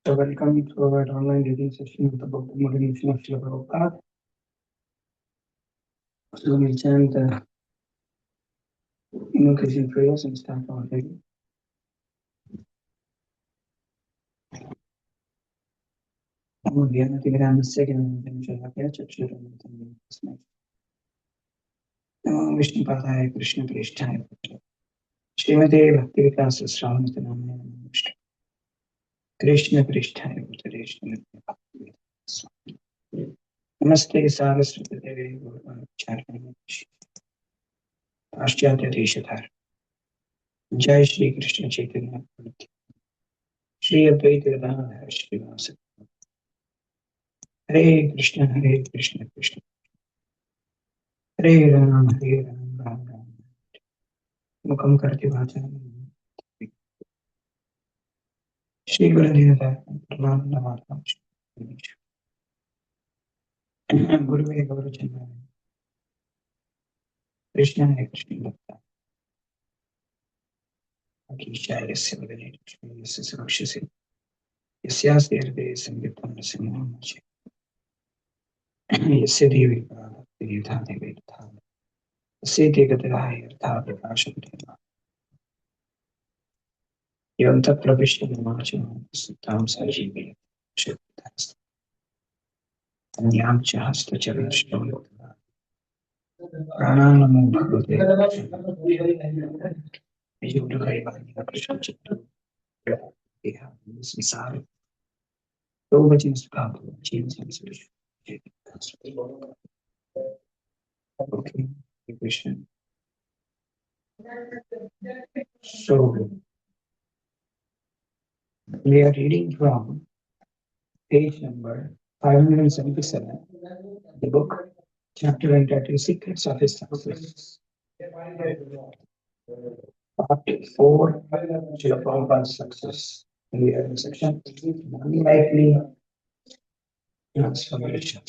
So welcome to our online reading session of the book Motivation of Srila Prabhupada. So we chant the invocation prayers and start our reading. Vishnu Padaya Krishna Prishthaya Srimate Bhakti Vikas Sramita Namaya Krishna Prishthaya Namaste Saraswati Devi Gurvacharya Paschatya Deshadhar Jai Shri Krishna Chaitanya Shri Advaita Gadadhar Srivasa Hare Krishna Krishna Hare Ram Ram Ram Mukam Karti Vachanam Shri Gurudev Pranam Namatam Guruve Gaurachandra Krishna Krishna Bhakta Akishaya Sivaganit Yasya Rakshasi Yasyas Derde Sangitam Nasimam Yasya Devi Prabhu Yudha Devi Yudha Yasya Degataya Yudha Prakasham Deva Yanta Pravishya Namacham Sutam Sajivi Shuktas Anyam Chahasta Chavishtam Pranamo Bhagavate Yudhaya Krishna Chitta Samsara So much in Sukhabu, change and solution. Okay, question. So we are reading from page number 577, the book, chapter entitled Secrets of His Success. Part 4, Srila Prabhupada's Success. We are in section Unlikely Transformation.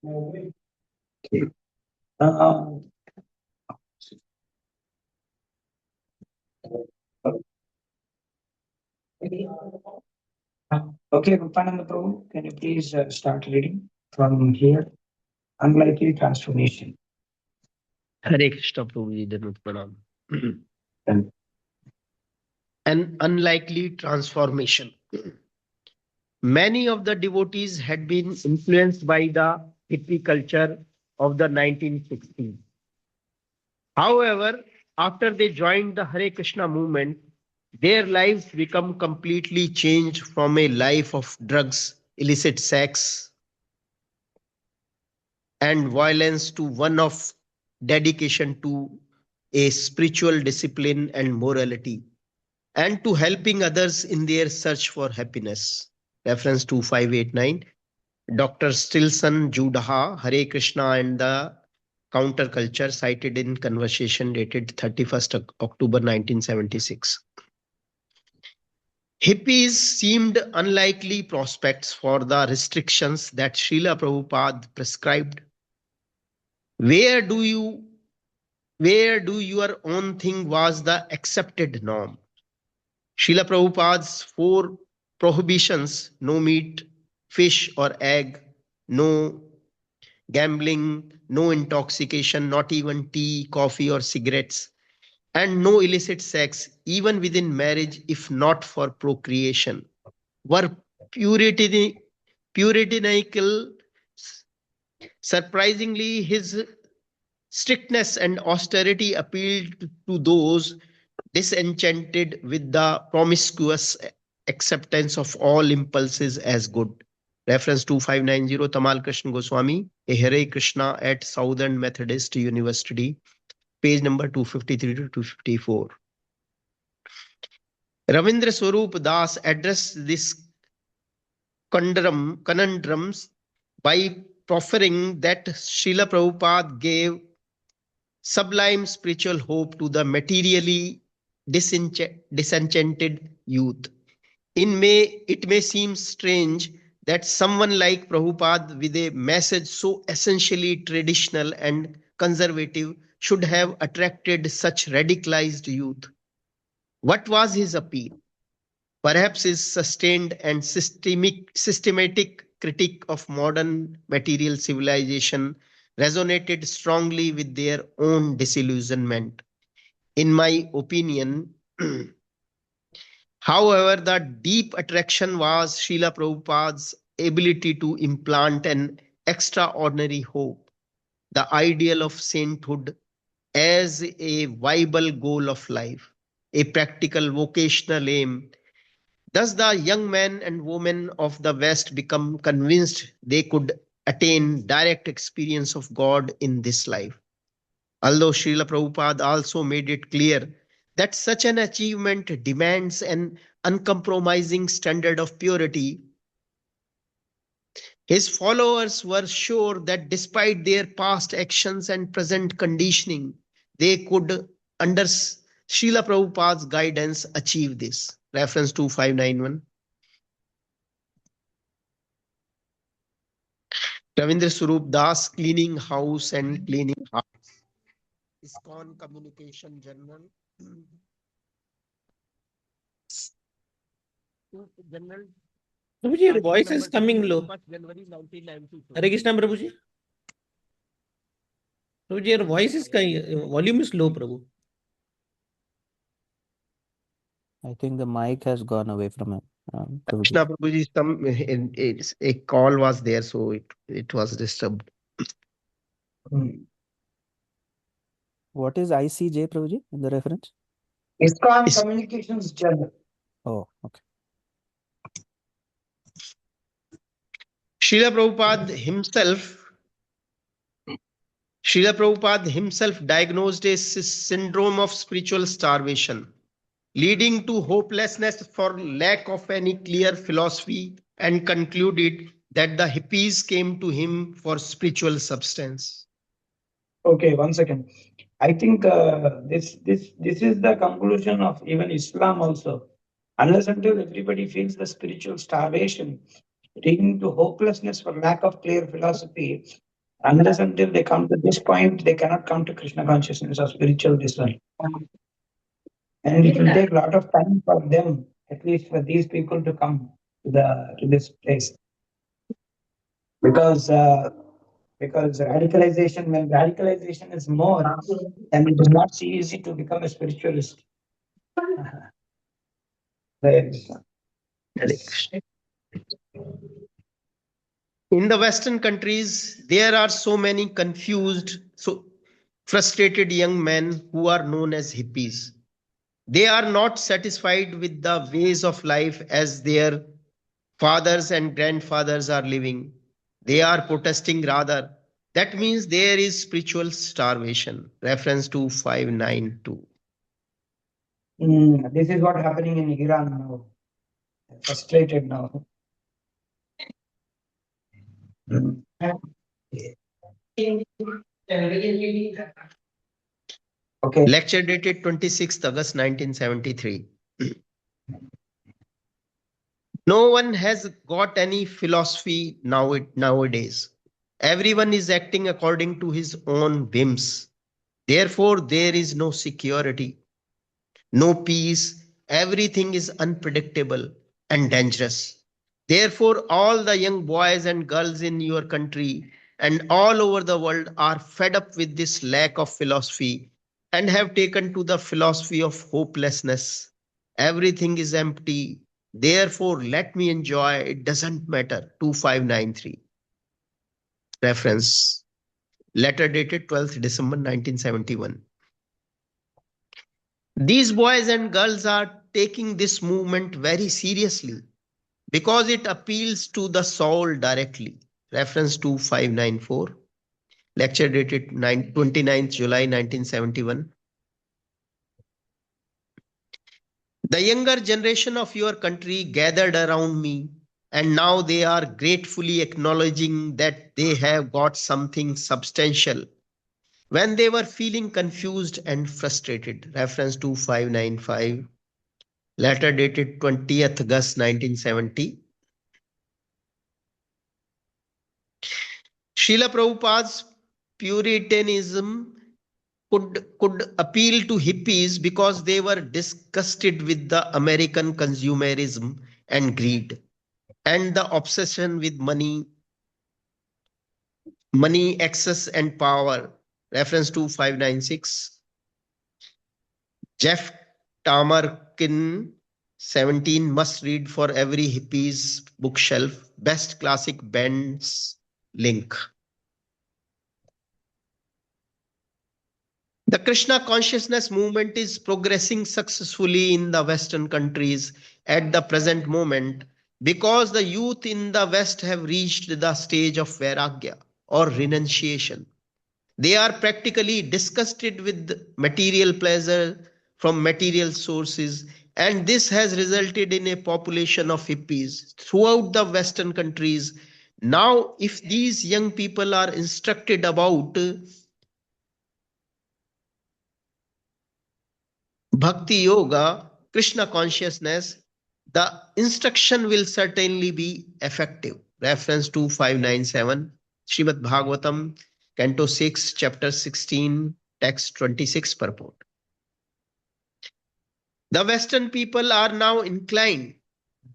Okay. Okay, Rupananda Prabhu, can you please start reading from here? Unlikely Transformation. Hare Krishna Prabhuji, Danut Pranam. An unlikely transformation. Many of the devotees had been influenced by the hippie culture of the 1960s. However, after they joined the Hare Krishna movement, their lives become completely changed from a life of drugs, illicit sex, and violence to one of dedication to a spiritual discipline and morality, and to helping others in their search for happiness. Reference 2589. Dr. Stilson, Judaha, Hare Krishna and the Counterculture, cited in conversation dated 31st October 1976. Hippies seemed unlikely prospects for the restrictions that Srila Prabhupada prescribed. Where do your own thing was the accepted norm. Srila Prabhupada's 4 prohibitions: no meat, fish or egg, no gambling, no intoxication, not even tea, coffee or cigarettes, and no illicit sex, even within marriage if not for procreation, were puritanical. Surprisingly, his strictness and austerity appealed to those disenchanted with the promiscuous acceptance of all impulses as good. Reference 2590, Tamal Krishna Goswami, a Hare Krishna at Southern Methodist University, page number 253 to 254. Ravindra Swarup Das addressed this conundrums by proffering that Srila Prabhupada gave sublime spiritual hope to the materially disenchanted youth. It may seem strange that someone like Prabhupada, with a message so essentially traditional and conservative, should have attracted such radicalized youth. What was his appeal? Perhaps his sustained and systematic critique of modern material civilization resonated strongly with their own disillusionment. In my opinion, however, the deep attraction was Srila Prabhupada's ability to implant an extraordinary hope, the ideal of sainthood as a viable goal of life, a practical vocational aim. Thus, the young men and women of the West become convinced they could attain direct experience of God in this life. Although Srila Prabhupada also made it clear that such an achievement demands an uncompromising standard of purity, his followers were sure that despite their past actions and present conditioning, they could, under Srila Prabhupada's guidance, achieve this. Reference 2591. Ravindra Swarup Das, Cleaning House and Cleaning Hearts. ISKCON Communication Journal. Journal Prabhu ji, your article voice is number coming low. 1st January 1994. Hare Krishna Prabhu ji. Prabhu ji, your voice is volume is low, Prabhu. I think the mic has gone away from him. Prabhuji. Krishna Prabhuji, a call was there, so it was disturbed. What is ICJ, Prabhuji, in the reference? ISKCON Communications Journal. Oh, okay. Srila Prabhupada himself diagnosed a syndrome of spiritual starvation, leading to hopelessness for lack of any clear philosophy, and concluded that the hippies came to him for spiritual substance. Okay, 1 second. I think this is the conclusion of even Islam also. Unless until everybody feels the spiritual starvation, leading to hopelessness for lack of clear philosophy, unless until they come to this point, they cannot come to Krishna consciousness or spiritual discernment. And it will take a lot of time for them, at least for these people, to come to this place. Because radicalization, when radicalization is more, then it is not so easy to become a spiritualist. In the Western countries, there are so many confused, so frustrated young men who are known as hippies. They are not satisfied with the ways of life as their fathers and grandfathers are living. They are protesting rather. That means there is spiritual starvation. Reference to 592. This is what happening in Iran now. Frustrated now. Okay. Lecture dated 26th August 1973. No one has got any philosophy nowadays. Everyone is acting according to his own whims. Therefore, there is no security, no peace. Everything is unpredictable and dangerous. Therefore, all the young boys and girls in your country and all over the world are fed up with this lack of philosophy and have taken to the philosophy of hopelessness. Everything is empty. Therefore, let me enjoy. It doesn't matter. 2593. Reference. Letter dated 12th December 1971. These boys and girls are taking this movement very seriously because it appeals to the soul directly. Reference 2594. Lecture dated 29th July 1971. The younger generation of your country gathered around me, and now they are gratefully acknowledging that they have got something substantial when they were feeling confused and frustrated. Reference 2595. Letter dated 20th August 1970. Srila Prabhupada's Puritanism could appeal to hippies because they were disgusted with the American consumerism and greed and the obsession with money, access, and power. Reference to 596. Jeff Tamarkin, 17 must read for every hippie's bookshelf. Best classic bands link. The Krishna consciousness movement is progressing successfully in the Western countries at the present moment because the youth in the West have reached the stage of vairagya or renunciation. They are practically disgusted with material pleasure from material sources, and this has resulted in a population of hippies throughout the Western countries. Now, if these young people are instructed about Bhakti Yoga, Krishna consciousness, the instruction will certainly be effective. Reference to 597, Srimad Bhagavatam, Canto 6, Chapter 16, Text 26 purport. The Western people are now inclined.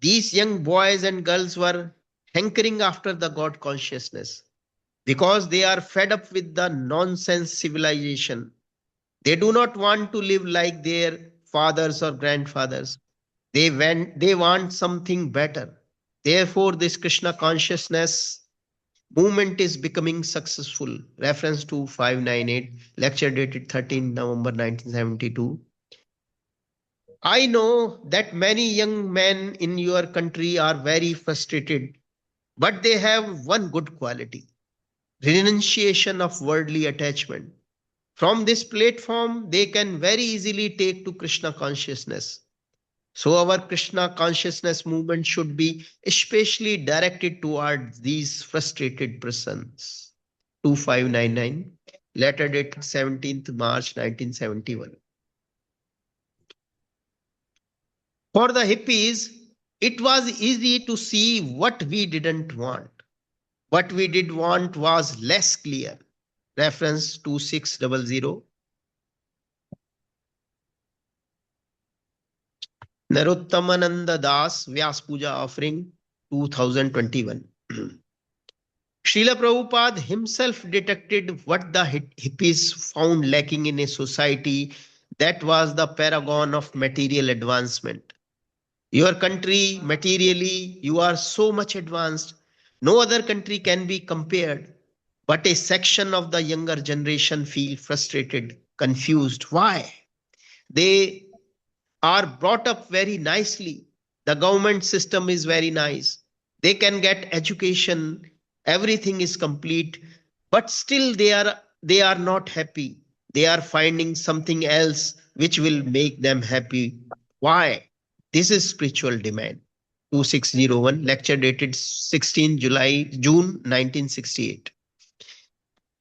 These young boys and girls were hankering after the God consciousness because they are fed up with the nonsense civilization. They do not want to live like their fathers or grandfathers. They want something better. Therefore, this Krishna consciousness movement is becoming successful. Reference to 598, lecture dated 13 November 1972. I know that many young men in your country are very frustrated, but they have one good quality: renunciation of worldly attachment. From this platform, they can very easily take to Krishna consciousness. So our Krishna consciousness movement should be especially directed towards these frustrated persons. 2599, letter date 17th March 1971. For the hippies, it was easy to see what we didn't want. What we did want was less clear. Reference 2600. Narottamananda Das, Vyas Puja offering 2021. Srila Prabhupada himself detected what the hippies found lacking in a society that was the paragon of material advancement. Your country, materially, you are so much advanced. No other country can be compared. But a section of the younger generation feel frustrated, confused. Why? They are brought up very nicely. The government system is very nice. They can get education. Everything is complete. But still they are not happy. They are finding something else which will make them happy. Why? This is spiritual demand. 2601, lecture dated 16 June 1968.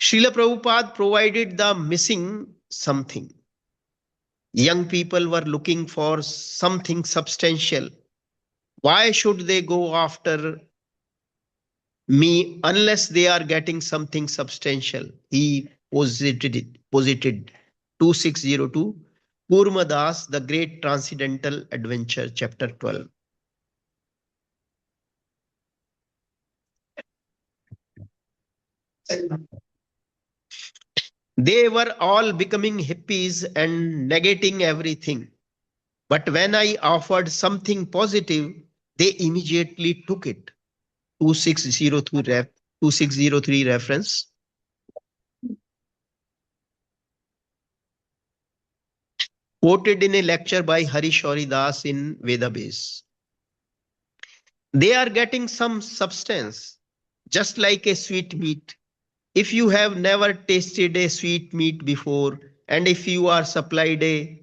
Srila Prabhupada provided the missing something. Young people were looking for something substantial. Why should they go after me unless they are getting something substantial? He posited 2602, Kurma Das, The Great Transcendental Adventure, Chapter 12. They were all becoming hippies and negating everything. But when I offered something positive, they immediately took it. 2603 reference. Quoted in a lecture by Harish Das in Vedabase. They are getting some substance, just like a sweet meat. If you have never tasted a sweet meat before, and if you are supplied a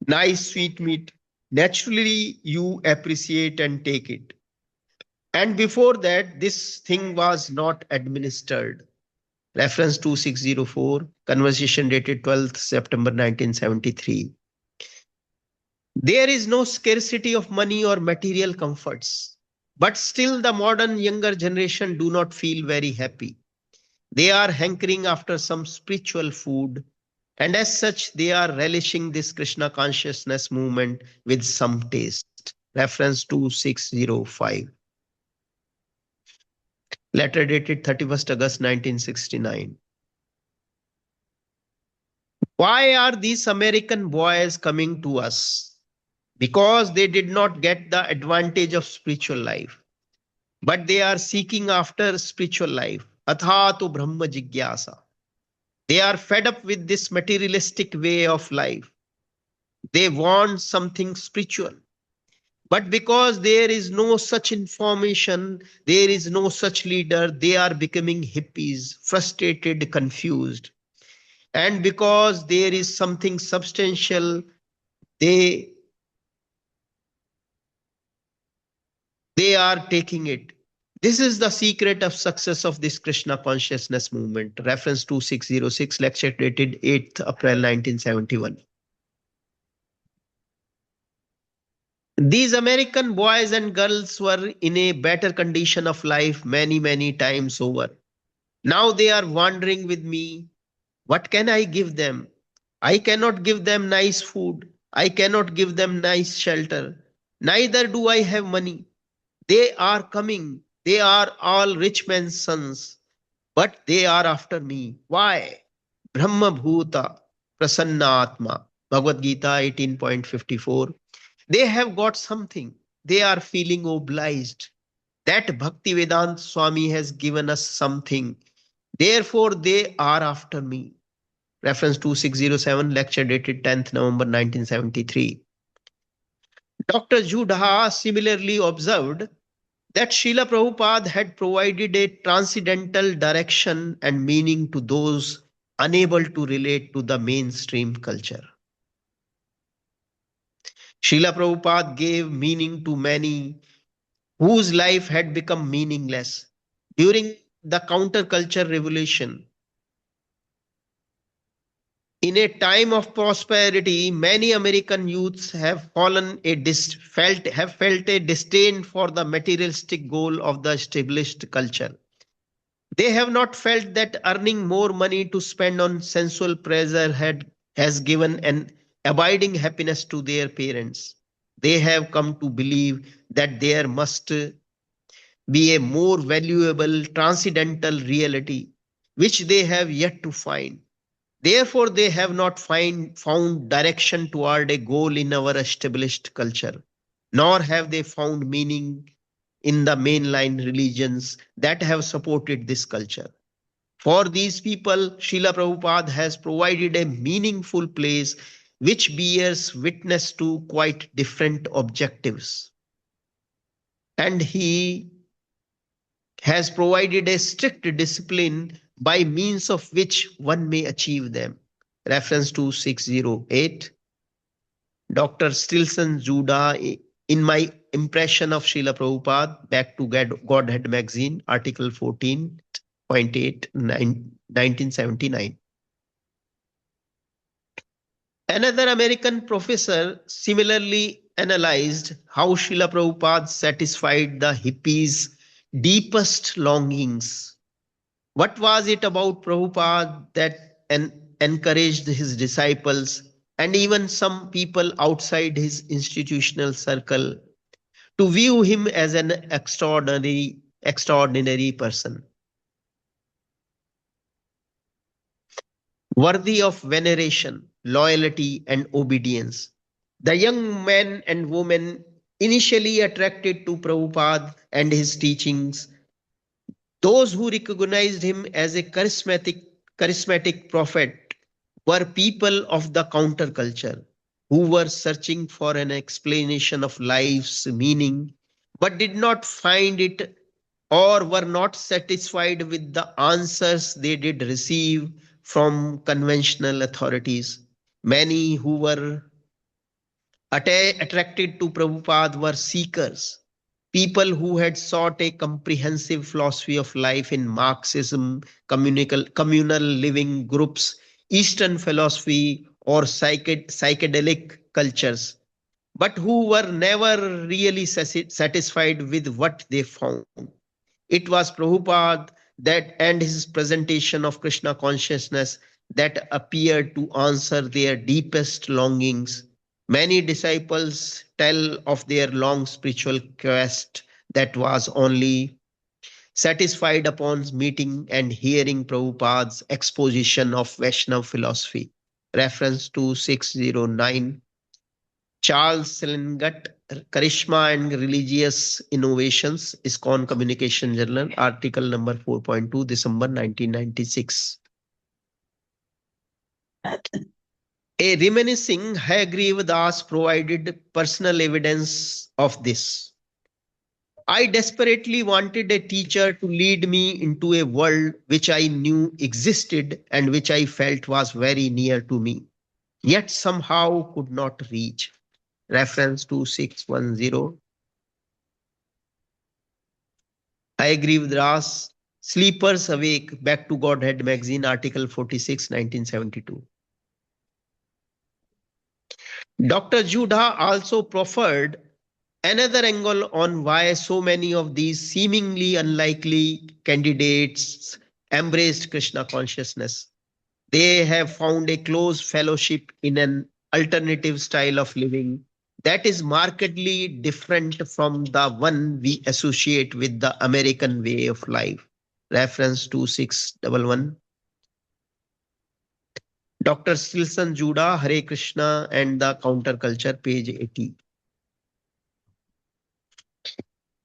nice sweet meat, naturally you appreciate and take it. And before that, this thing was not administered. Reference 2604, conversation dated 12th September 1973. There is no scarcity of money or material comforts, but still the modern younger generation do not feel very happy. They are hankering after some spiritual food, and as such, they are relishing this Krishna consciousness movement with some taste. Reference to 605. Letter dated 31st August 1969. Why are these American boys coming to us? Because they did not get the advantage of spiritual life, but they are seeking after spiritual life. Athato Brahma Jigyasa. They are fed up with this materialistic way of life. They want something spiritual. But because there is no such information, there is no such leader, they are becoming hippies, frustrated, confused. And because there is something substantial, they are taking it. This is the secret of success of this Krishna consciousness movement. Reference to 606, lecture dated 8th April 1971. These American boys and girls were in a better condition of life many times over. Now they are wandering with me. What can I give them? I cannot give them nice food. I cannot give them nice shelter. Neither do I have money. They are coming. They are all rich men's sons. But they are after me. Why? Brahma Bhuta Prasanna Atma. Bhagavad Gita 18.54. They have got something. They are feeling obliged. That Bhaktivedanta Swami has given us something. Therefore, they are after me. Reference to 607, lecture dated 10th November 1973. Dr. Judha similarly observed that Srila Prabhupada had provided a transcendental direction and meaning to those unable to relate to the mainstream culture. Srila Prabhupada gave meaning to many whose life had become meaningless. During the counterculture revolution, in a time of prosperity, many American youths have felt a disdain for the materialistic goal of the established culture. They have not felt that earning more money to spend on sensual pleasure has given an abiding happiness to their parents. They have come to believe that there must be a more valuable transcendental reality, which they have yet to find. Therefore, they have not found direction toward a goal in our established culture, nor have they found meaning in the mainline religions that have supported this culture. For these people, Srila Prabhupada has provided a meaningful place which bears witness to quite different objectives. And he has provided a strict discipline by means of which one may achieve them. Reference to 608. Dr. Stilson Judah, in my impression of Srila Prabhupada, back to Godhead magazine, article 14.8, 1979. Another American professor similarly analyzed how Srila Prabhupada satisfied the hippies' deepest longings. What was it about Prabhupada that encouraged his disciples and even some people outside his institutional circle to view him as an extraordinary person, worthy of veneration, loyalty, and obedience? The young men and women initially attracted to Prabhupada and his teachings, those who recognized him as a charismatic prophet, were people of the counterculture who were searching for an explanation of life's meaning but did not find it or were not satisfied with the answers they did receive from conventional authorities. Many who were attracted to Prabhupada were seekers, people who had sought a comprehensive philosophy of life in Marxism, communal living groups, Eastern philosophy, or psychedelic cultures, but who were never really satisfied with what they found. It was Prabhupada that and his presentation of Krishna consciousness that appeared to answer their deepest longings. Many disciples tell of their long spiritual quest that was only satisfied upon meeting and hearing Prabhupada's exposition of Vaishnava philosophy. Reference to 609. Charles Selengut, Charisma and Religious Innovations, ISKCON Communication Journal, article number 4.2, December 1996. A reminiscing Hayagriva Das provided personal evidence of this. I desperately wanted a teacher to lead me into a world which I knew existed and which I felt was very near to me, yet somehow could not reach. Reference to 610. I agree with Ras. Sleepers Awake, Back to Godhead magazine, article 46, 1972. Dr. Judah also proffered another angle on why so many of these seemingly unlikely candidates embraced Krishna consciousness. They have found a close fellowship in an alternative style of living that is markedly different from the one we associate with the American way of life. Reference to 611. Dr. Stilson Judah, Hare Krishna and the Counterculture, page 80.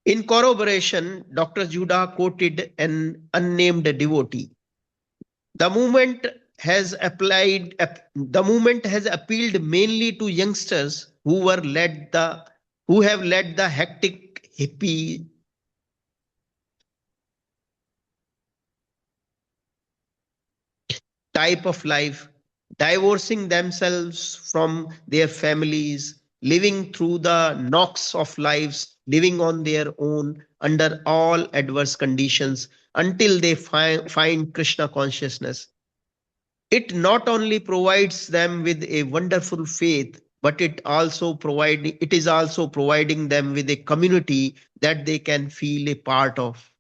In corroboration, Dr. Judah quoted an unnamed devotee. The movement has appealed mainly to youngsters who have led the hectic hippie type of life, divorcing themselves from their families, living through the knocks of lives, living on their own under all adverse conditions until they find Krishna consciousness. It not only provides them with a wonderful faith, but it is also providing them with a community that they can feel a part of,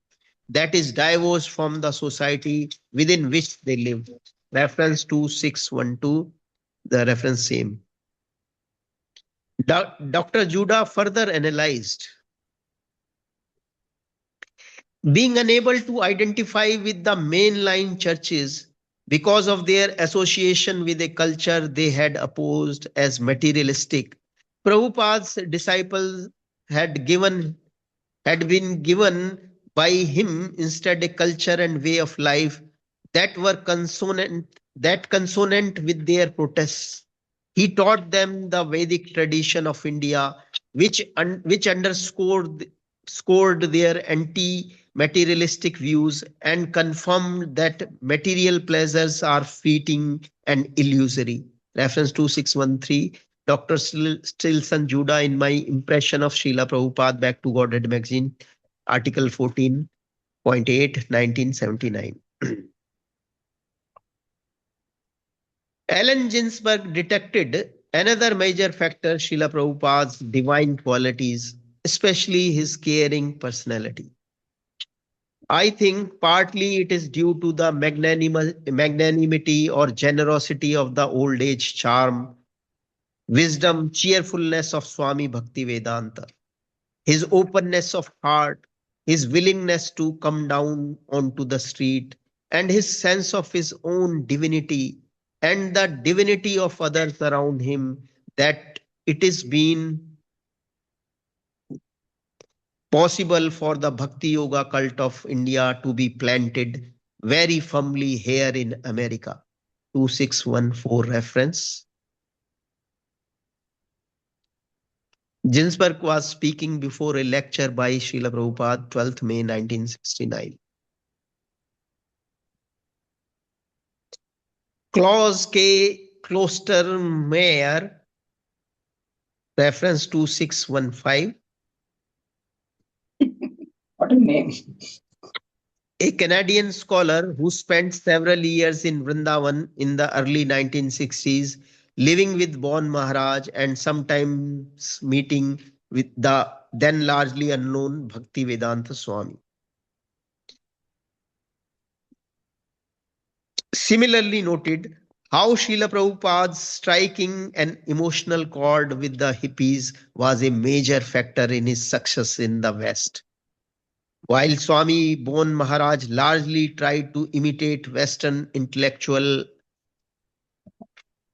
that is divorced from the society within which they live. Reference to 612, the reference same. Dr. Judah further analyzed, being unable to identify with the mainline churches because of their association with a culture they had opposed as materialistic. Prabhupada's disciples had been given by him instead a culture and way of life that were consonant with their protests. He taught them the Vedic tradition of India, which underscored scored their anti-materialistic views and confirmed that material pleasures are fleeting and illusory. Reference to 613. Dr. Stilson Judah in My Impression of Srila Prabhupada, Back to Godhead magazine, article 14.8, 1979. Allen Ginsberg detected another major factor, Srila Prabhupada's divine qualities, especially his caring personality. I think partly it is due to the magnanimity or generosity of the old age charm, wisdom, cheerfulness of Swami Bhaktivedanta, his openness of heart, his willingness to come down onto the street, and his sense of his own divinity and the divinity of others around him, that it is been possible for the Bhakti Yoga cult of India to be planted very firmly here in America. 2614 reference. Ginsberg was speaking before a lecture by Srila Prabhupada, 12th May 1969. Clause K. Klostermeyer, reference to 615. What a name. A Canadian scholar who spent several years in Vrindavan in the early 1960s, living with Bon Maharaj and sometimes meeting with the then largely unknown Bhaktivedanta Swami. similarly noted how Srila Prabhupada striking an emotional chord with the hippies was a major factor in his success in the West. While Swami Bon Maharaj largely tried to imitate Western intellectual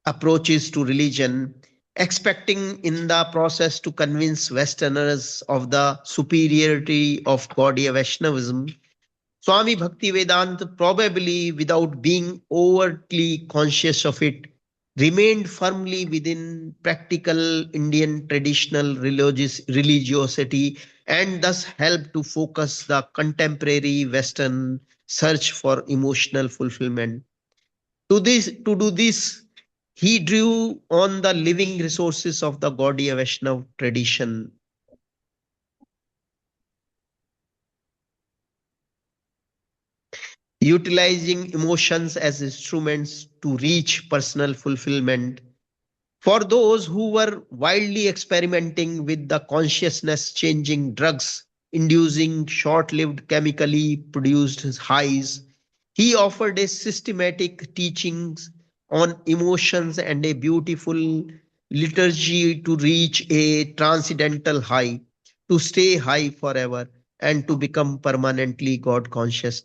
approaches to religion, expecting in the process to convince Westerners of the superiority of Gaudiya Vaishnavism, Swami Bhaktivedanta, probably without being overtly conscious of it, remained firmly within practical Indian traditional religiosity and thus helped to focus the contemporary Western search for emotional fulfillment. To do this, he drew on the living resources of the Gaudiya Vaishnava tradition, utilizing emotions as instruments to reach personal fulfillment. For those who were wildly experimenting with the consciousness changing drugs, inducing short lived chemically produced highs, he offered a systematic teachings on emotions and a beautiful liturgy to reach a transcendental high, to stay high forever, and to become permanently God conscious.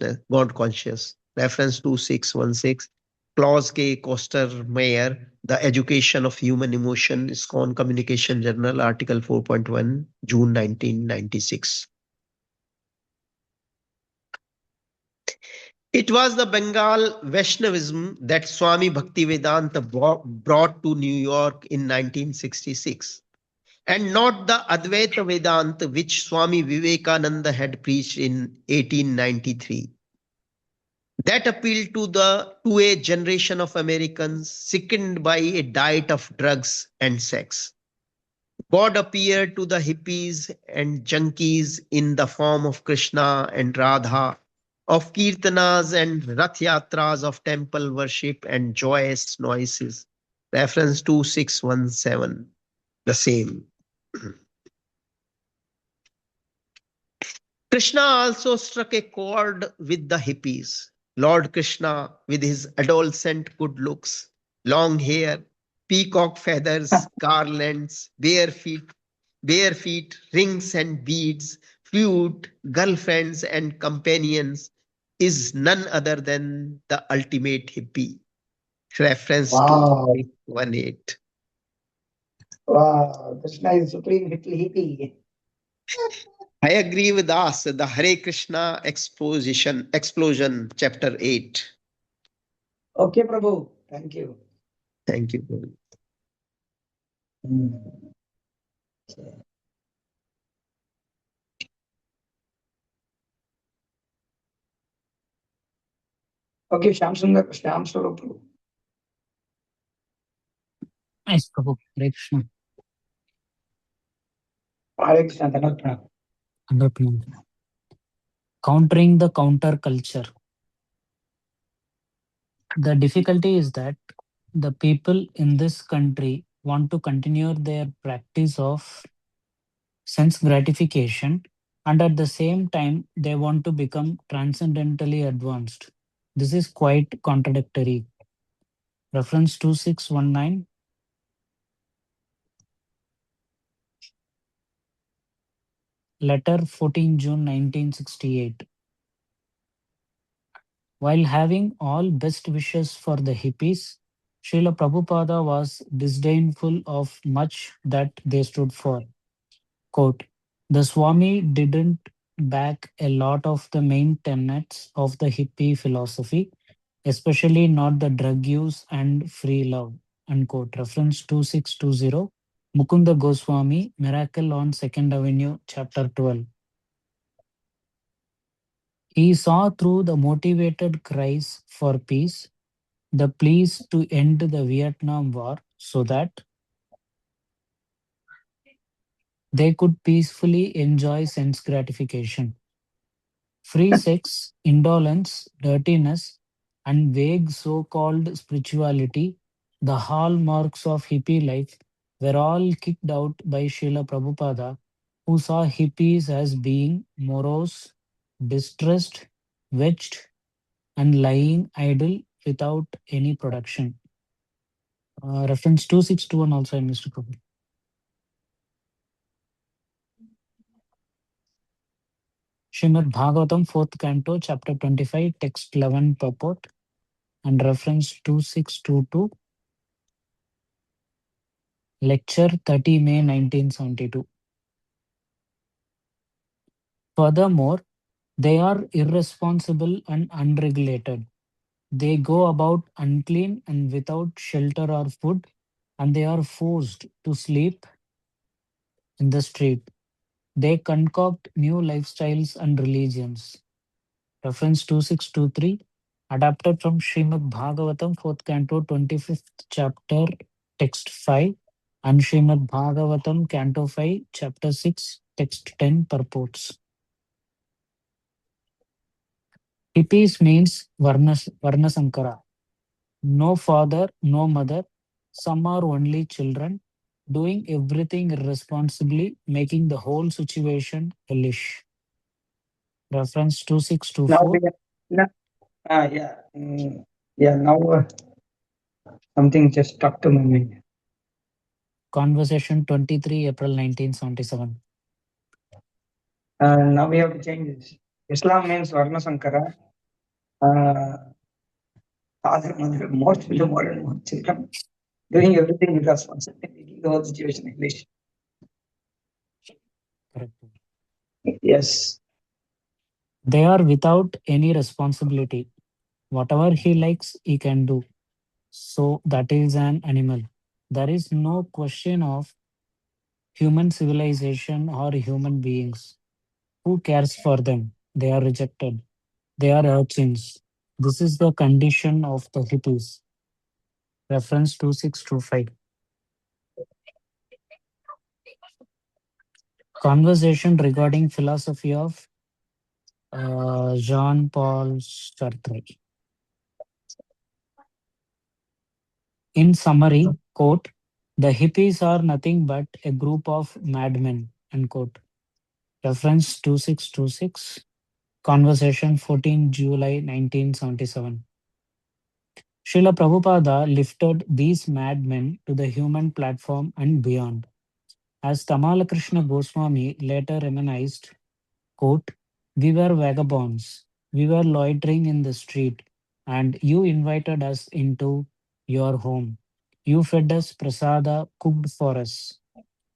Reference to 616. Clause K. Koster Mayer, The Education of Human Emotion, ISKCON Communication Journal, Article 4.1, June 1996. It was the Bengal Vaishnavism that Swami Bhaktivedanta brought to New York in 1966, and not the Advaita Vedanta which Swami Vivekananda had preached in 1893. That appealed to a generation of Americans sickened by a diet of drugs and sex. God appeared to the hippies and junkies in the form of Krishna and Radha, of kirtanas and rath yatras, of temple worship and joyous noises. Reference to 617, the same. Krishna also struck a chord with the hippies. Lord Krishna, with his adolescent good looks, long hair, peacock feathers, garlands, bare feet, rings and beads, flute, girlfriends and companions, is none other than the ultimate hippie. Reference to Wow. 18. Wow. Krishna is supreme hippie. I agree with us. The Hare Krishna explosion, chapter 8. Okay, Prabhu. Thank you. Thank you. Hmm. Okay, Shyam Swarup Prabhu. Yes, Prabhu. Hare Krishna. Hare Krishna, Dhanat Pranam. Underpinning. Countering the counterculture. The difficulty is that the people in this country want to continue their practice of sense gratification, and at the same time they want to become transcendentally advanced. This is quite contradictory. Reference 2619, letter 14 June 1968. While having all best wishes for the hippies, Srila Prabhupada was disdainful of much that they stood for. Quote, the Swami didn't back a lot of the main tenets of the hippie philosophy, especially not the drug use and free love. Unquote. Reference 2620, Mukunda Goswami, Miracle on 2nd Avenue, Chapter 12. He saw through the motivated cries for peace, the pleas to end the Vietnam War so that they could peacefully enjoy sense gratification. Free sex, indolence, dirtiness, and vague so called spirituality, the hallmarks of hippie life, were all kicked out by Srila Prabhupada, who saw hippies as being morose, distressed, vexed, and lying idle without any production. Reference 2621 also I missed to cover. Srimad Bhagavatam, 4th canto, chapter 25, text 11 purport, and reference 2622, lecture 30 May 1972. Furthermore, they are irresponsible and unregulated. They go about unclean and without shelter or food, and they are forced to sleep in the street. They concoct new lifestyles and religions. Reference 2623, adapted from Srimad Bhagavatam, 4th canto, 25th chapter, text 5, and Srimad Bhagavatam, canto 5, chapter 6, text 10 purports. Hippies means Varnasankara. No father, no mother. Some are only children, doing everything irresponsibly, making the whole situation hellish. Reference Now 2624. we are, no, yeah, yeah. Now something just stuck to my mind. Conversation 23 April 1977. Now we have to change this. Islam means Varna Sankara. Father, mother, more and more children doing everything irresponsibly, making the whole situation English. Correct. Yes. They are without any responsibility. Whatever he likes, he can do. So that is an animal. There is no question of human civilization or human beings. Who cares for them? They are rejected. They are urchins. This is the condition of the hippies. Reference 2625. Conversation regarding philosophy of Jean-Paul Sartre. In summary, quote, the hippies are nothing but a group of madmen, unquote. Reference 2626. Conversation 14 July 1977. Srila Prabhupada lifted these madmen to the human platform and beyond. As Tamala Krishna Goswami later reminisced, quote, we were vagabonds. We were loitering in the street, and you invited us into your home. You fed us prasada cooked for us.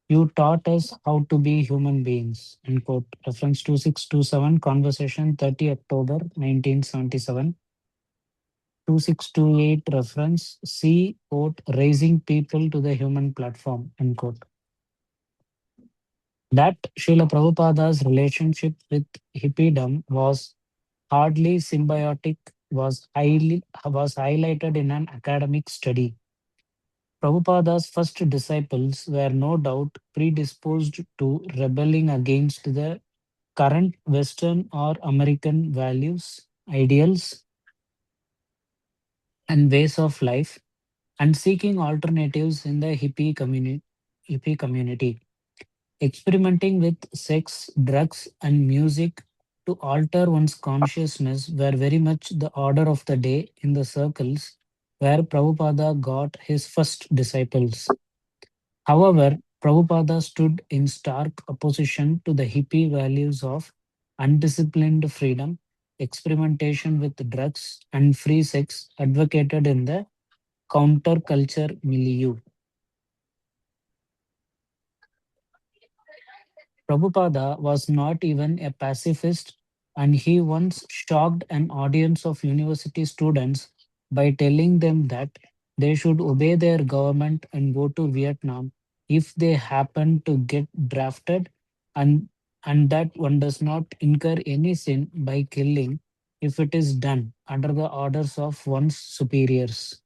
You taught us how to be human beings. Unquote. Reference 2627, Conversation 30 October 1977. 2628, reference C, quote, raising people to the human platform. Unquote. That Srila Prabhupada's relationship with hippiedom was hardly symbiotic was highlighted in an academic study. Prabhupada's first disciples were no doubt predisposed to rebelling against the current Western or American values, ideals, and ways of life, and seeking alternatives in the hippie community. Experimenting with sex, drugs, and music to alter one's consciousness were very much the order of the day in the circles where Prabhupada got his first disciples. However, Prabhupada stood in stark opposition to the hippie values of undisciplined freedom, experimentation with drugs, and free sex advocated in the counterculture milieu. Prabhupada was not even a pacifist, and he once shocked an audience of university students by telling them that they should obey their government and go to Vietnam if they happen to get drafted, and, and that one does not incur any sin by killing if it is done under the orders of one's superiors.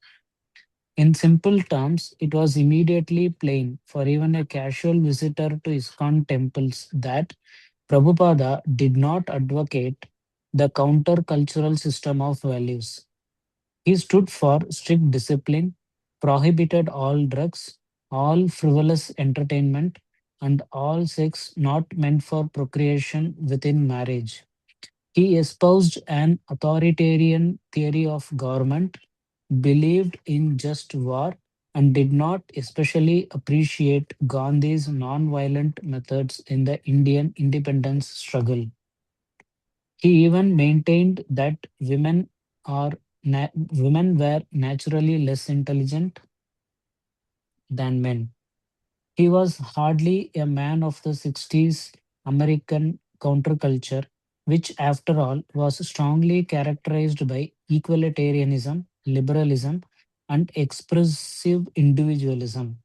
In simple terms, it was immediately plain for even a casual visitor to ISKCON temples that Prabhupada did not advocate the counter-cultural system of values. He stood for strict discipline, prohibited all drugs, all frivolous entertainment, and all sex not meant for procreation within marriage. He espoused an authoritarian theory of government believed in just war and did not especially appreciate Gandhi's non-violent methods in the Indian independence struggle. He even maintained that women were naturally less intelligent than men. He was hardly a man of the 60s American counterculture, which, after all, was strongly characterized by equalitarianism, liberalism, and expressive individualism.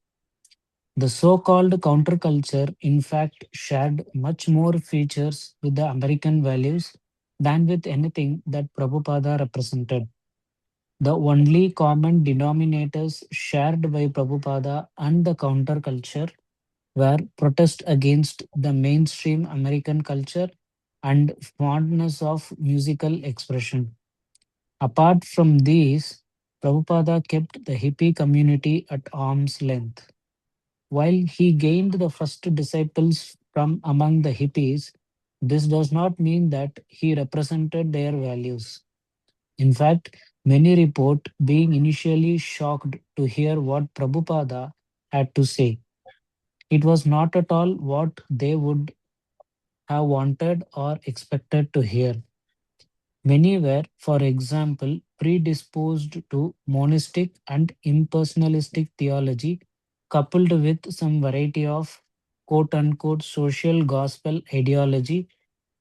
The so called counterculture, in fact, shared much more features with the American values than with anything that Prabhupada represented. The only common denominators shared by Prabhupada and the counterculture were protest against the mainstream American culture and fondness of musical expression. Apart from these, Prabhupada kept the hippie community at arm's length. While he gained the first disciples from among the hippies, this does not mean that he represented their values. In fact, many report being initially shocked to hear what Prabhupada had to say. It was not at all what they would have wanted or expected to hear. Many were, for example, predisposed to monistic and impersonalistic theology, coupled with some variety of quote unquote social gospel ideology,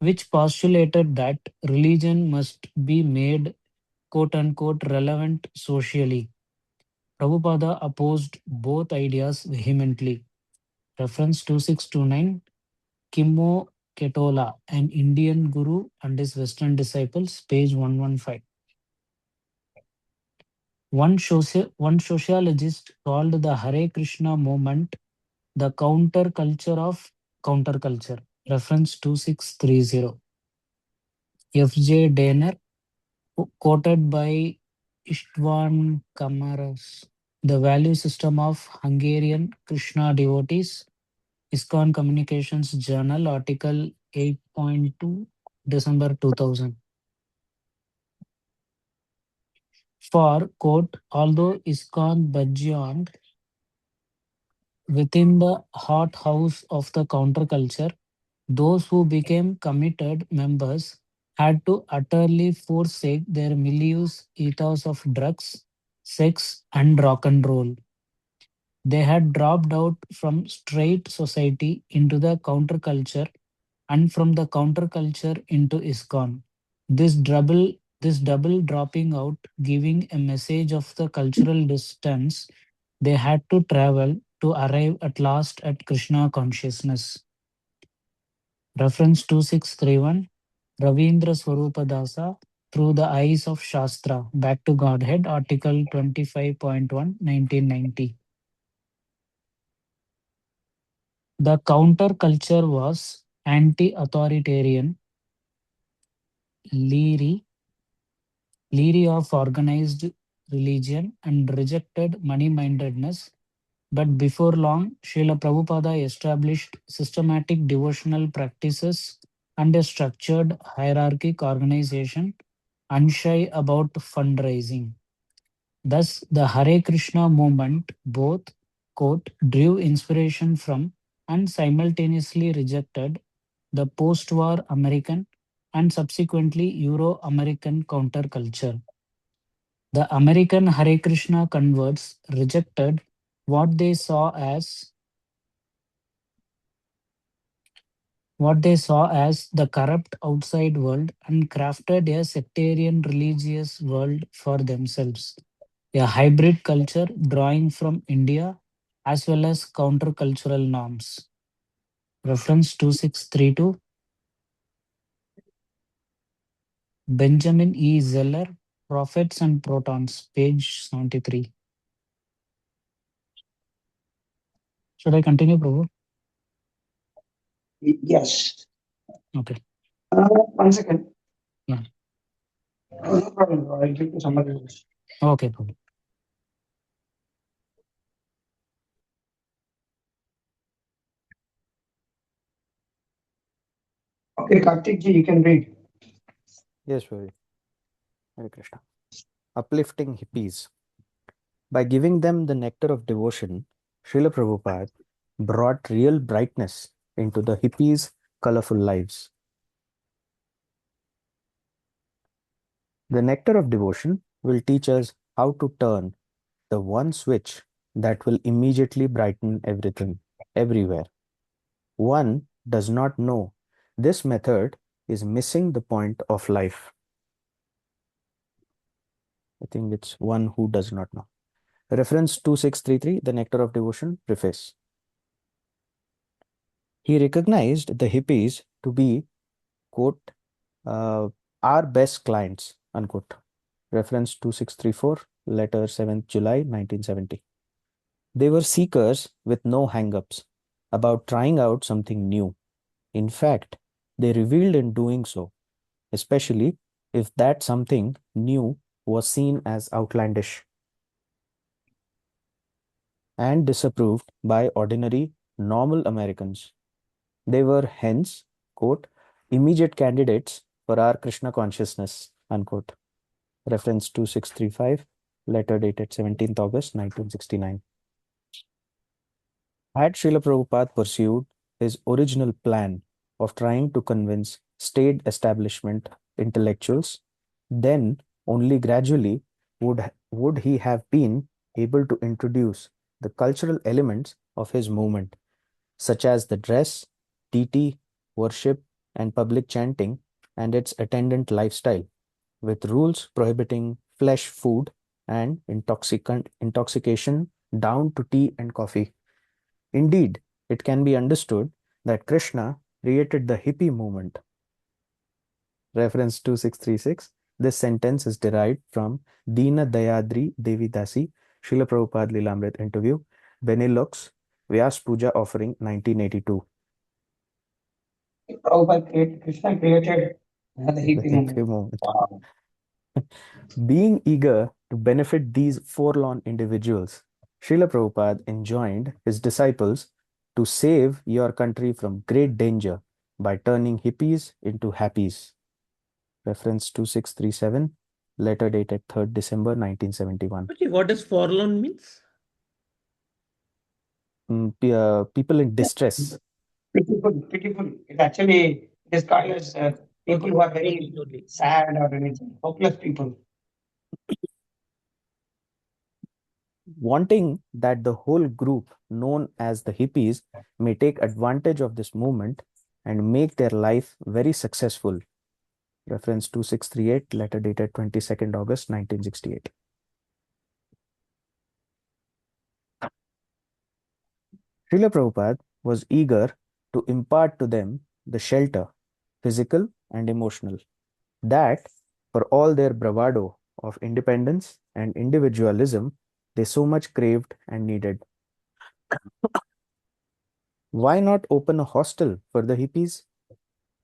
which postulated that religion must be made quote unquote relevant socially. Prabhupada opposed both ideas vehemently. Reference 2629, Kimmo Ketola, an Indian guru and his Western disciples, page 115. One sociologist called the Hare Krishna movement the counterculture of counterculture. Reference 2630. F.J. Daner, quoted by Istvan Kamaras, The Value System of Hungarian Krishna Devotees, ISKCON Communications Journal, article 8.2, December 2000. For, quote, although ISKCON burgeoned within the hothouse of the counterculture, those who became committed members had to utterly forsake their milieu's ethos of drugs, sex, and rock and roll. They had dropped out from straight society into the counterculture and from the counterculture into ISKCON. This double this double dropping out giving a message of the cultural distance they had to travel to arrive at last at Krishna consciousness. Reference 2631, Ravindra Swarupadasa, Through the Eyes of Shastra, Back to Godhead, article 25.1, 1990. The counterculture was anti-authoritarian, leery, leery of organized religion, and rejected money-mindedness. But before long, Srila Prabhupada established systematic devotional practices and a structured hierarchic organization, unshy about fundraising. Thus, the Hare Krishna movement both, quote, drew inspiration from and simultaneously rejected the post war American and subsequently Euro American counterculture. The American Hare Krishna converts rejected what they saw as the corrupt outside world and crafted a sectarian religious world for themselves, a hybrid culture drawing from India as well as countercultural norms. Reference 2632, Benjamin E. Zeller, Prophets and Protons, page 73. Should I continue, Prabhu? Yes. Okay. 1 second. Yeah. No problem, bro. I'll give you somebody else. Okay, Prabhu. Okay, Kartik ji, you can read. Yes, Shwari. Hare Krishna. Uplifting hippies. By giving them the nectar of devotion, Srila Prabhupada brought real brightness into the hippies' colorful lives. The nectar of devotion will teach us how to turn the one switch that will immediately brighten everything, everywhere. One does not know this method is missing the point of life. I think it's one who does not know. Reference 2633, The Nectar of Devotion, Preface. He recognized the hippies to be, quote, our best clients, unquote. Reference 2634, letter 7th July 1970. They were seekers with no hang-ups about trying out something new. In fact, they revealed in doing so, especially if that something new was seen as outlandish and disapproved by ordinary, normal Americans. They were hence, quote, immediate candidates for our Krishna consciousness, unquote. Reference 2635, letter dated 17th August 1969. Had Srila Prabhupada pursued his original plan of trying to convince state establishment intellectuals, then only gradually would he have been able to introduce the cultural elements of his movement, such as the dress, deity, worship, and public chanting, and its attendant lifestyle, with rules prohibiting flesh food and intoxication down to tea and coffee. Indeed, it can be understood that Krishna created the hippie movement. Reference 2636. This sentence is derived from Dina Dayadri Devi Dasi, Srila Prabhupada Lilamrit interview, Benelux, Vyas Puja offering 1982. Krishna created the The hippie hippie movement. movement. Wow. Being eager to benefit these forlorn individuals, Srila Prabhupada enjoined his disciples to save your country from great danger by turning hippies into happies. Reference 2637, letter dated 3rd December 1971. What does forlorn means? People in distress. Pitiful, pitiful. It actually is called as people who are very Totally. sad or anything, hopeless people. Wanting that the whole group known as the hippies may take advantage of this movement and make their life very successful. Reference 2638, letter dated 22nd August 1968. Srila Prabhupada was eager to impart to them the shelter, physical and emotional, that for all their bravado of independence and individualism, they so much craved and needed. Why not open a hostel for the hippies?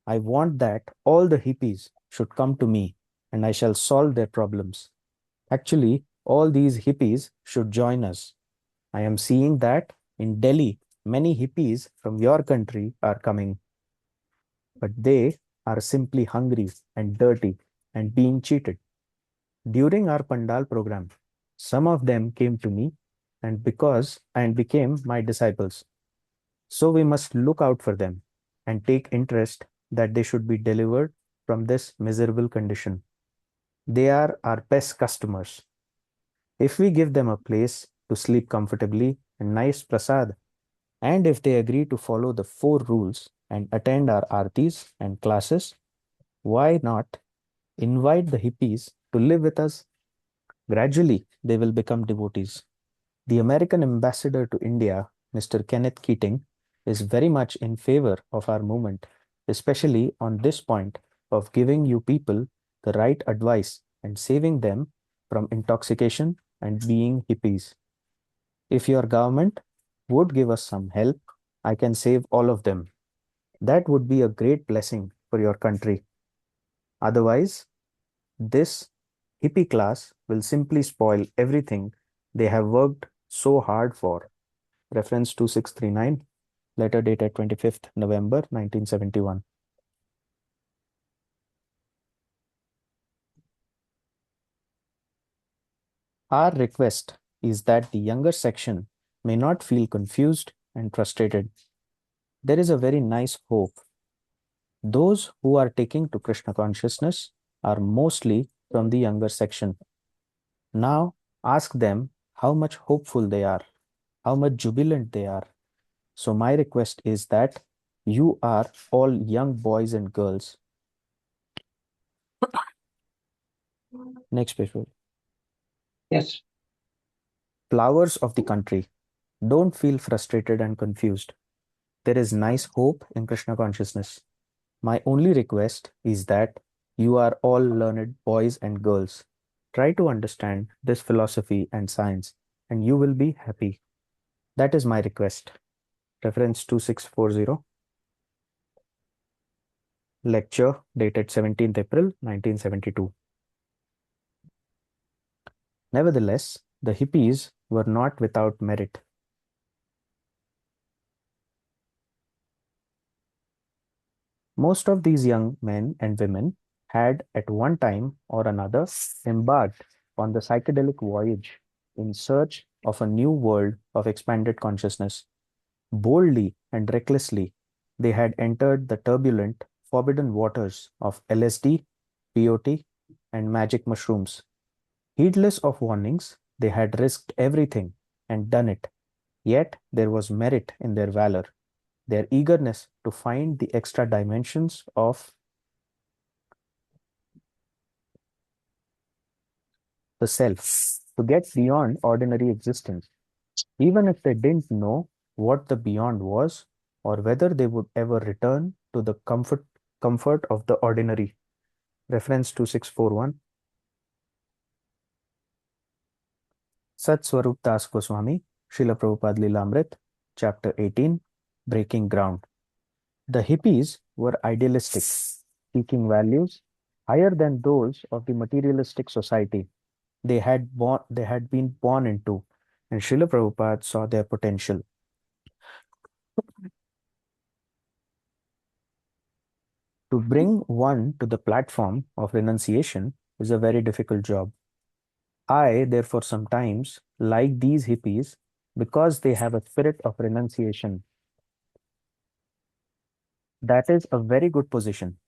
I want that all the hippies should come to me and I shall solve their problems. Actually, all these hippies should join us. I am seeing that in Delhi, many hippies from your country are coming, but they are simply hungry and dirty and being cheated. During our Pandal program, some of them came to me and became my disciples. So we must look out for them and take interest that they should be delivered from this miserable condition. They are our best customers. If we give them a place to sleep comfortably and nice prasad, and if they agree to follow the 4 rules and attend our artis and classes, why not invite the hippies to live with us? Gradually, they will become devotees. The American ambassador to India, Mr. Kenneth Keating, is very much in favor of our movement, especially on this point of giving you people the right advice and saving them from intoxication and being hippies. If your government would give us some help, I can save all of them. That would be a great blessing for your country. Otherwise, this hippie class will simply spoil everything they have worked so hard for. Reference 2639, letter dated 25th November 1971. Our request is that the younger section may not feel confused and frustrated. There is a very nice hope. Those who are taking to Krishna consciousness are mostly from the younger section. Now ask them how much hopeful they are, how much jubilant they are. So my request is that you are all young boys and girls. Next page. Yes. Flowers of the country. Don't feel frustrated and confused. There is nice hope in Krishna consciousness. My only request is that you are all learned boys and girls. Try to understand this philosophy and science, and you will be happy. That is my request. Reference 2640. Lecture dated 17th April 1972. Nevertheless, the hippies were not without merit. Most of these young men and women had at one time or another embarked on the psychedelic voyage in search of a new world of expanded consciousness. Boldly and recklessly, they had entered the turbulent, forbidden waters of LSD, peyote, and magic mushrooms. Heedless of warnings, they had risked everything and done it. Yet there was merit in their valor, their eagerness to find the extra dimensions of the self, to get beyond ordinary existence, even if they didn't know what the beyond was or whether they would ever return to the comfort of the ordinary. Reference 2641. Sat Swarup Das Goswami, Srila Prabhupada Lilamrit, Chapter 18, Breaking Ground. The hippies were idealistic, seeking values higher than those of the materialistic society they had been born into, and Srila Prabhupada saw their potential. To bring one to the platform of renunciation is a very difficult job. I, therefore, sometimes like these hippies because they have a spirit of renunciation. That is a very good position.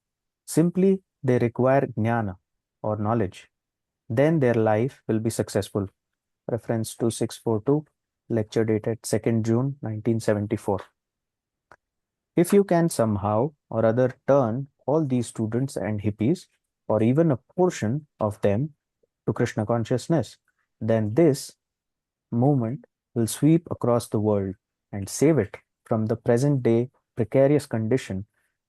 Simply, they require jnana or knowledge. Then their life will be successful. Reference 2642, lecture dated 2nd June 1974. If you can somehow or other turn all these students and hippies, or even a portion of them, to Krishna consciousness, then this movement will sweep across the world and save it from the present day precarious condition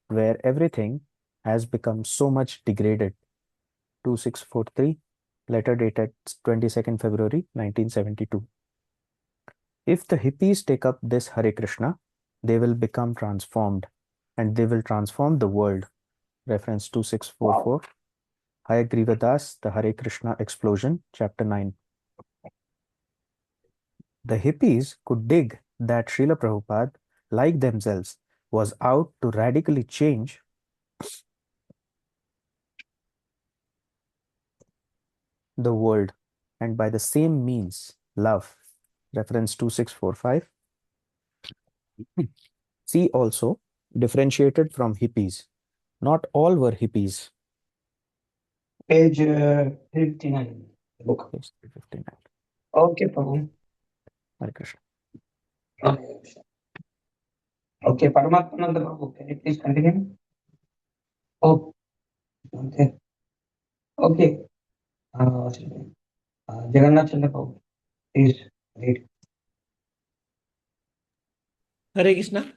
where everything has become so much degraded. 2643, letter dated 22nd February 1972. If the hippies take up this Hare Krishna, they will become transformed and they will transform the world. Reference 2644. Hayagriva Das, The Hare Krishna Explosion, Chapter 9. The hippies could dig that Srila Prabhupada, like themselves, was out to radically change the world, and by the same means, love. Reference 2645. See also, differentiated from hippies. Not all were hippies. Page 59. Book. Page 59. Okay, Prabhu. Hare Krishna. Okay, Paramatmananda Prabhu, can you please continue? Oh, okay. Okay. Jagannath Chandra Prabhu, please read. Hare Krishna.